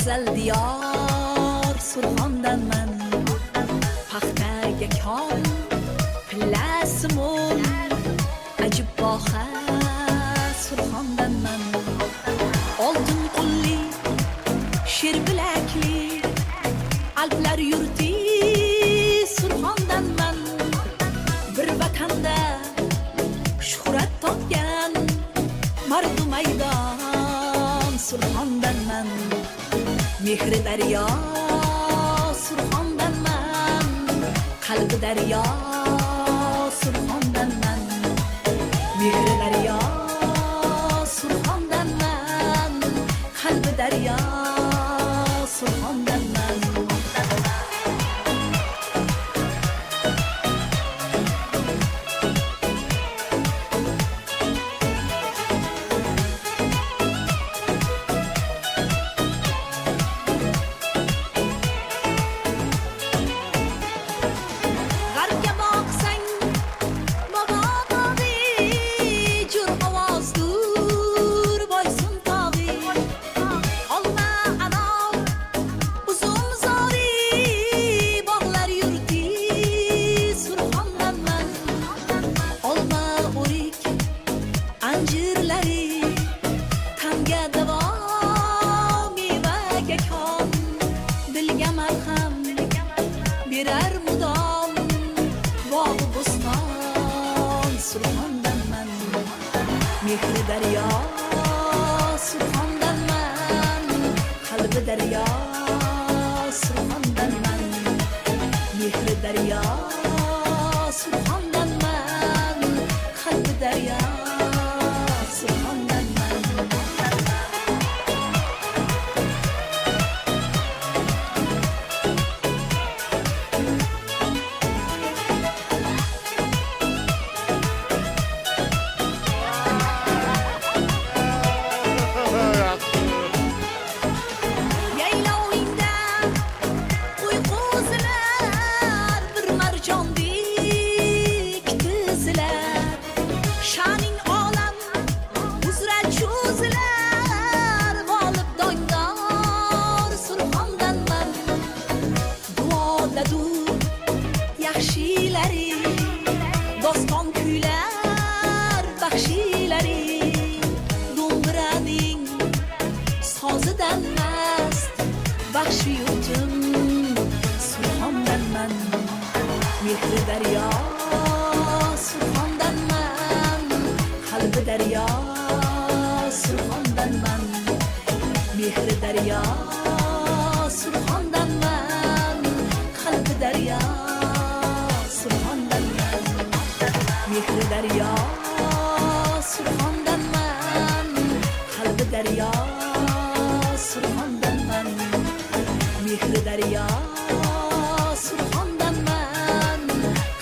go'zal diyor Surxondanman. Paxtaga kon pillasimon ajib boxa Surxondanman. Oltin qo'lli sher bilakli alplar yurti Surxondanman. Bir vatanda shuhrat topgan mardu maydon Surxondanman. Mehri daryo Surxondanman. Qalbi daryo Surxondanman. Mehri daryo Surxondanman. Qalbi daryo Surxondanman. Birer mudam bog' buston Surxondanman. Mehri daryo Surxondanman. Qalbi daryo Surxondanman. Mehri daryo Surxondanman. Qalbi daryo Surxondanman. Yaxshilari doston kuylar baxshilari do'mbiraning sozidan mast baxshi yurtim Surxondanman. Mehri daryo Surxondanman. Qalbi daryo Surxondanman. Mehri daryo Surxondanman. Qalbi daryo Surxondanman. Mehri daryo Surxondanman. Qalbi daryo Surxondanman. Mehri daryo Surxondanman.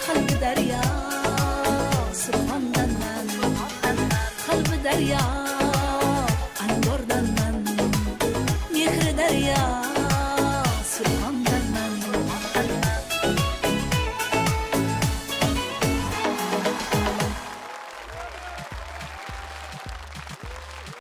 Qalbi daryo Surxondanman. Qalbi daryo Angordanman. Mehri daryo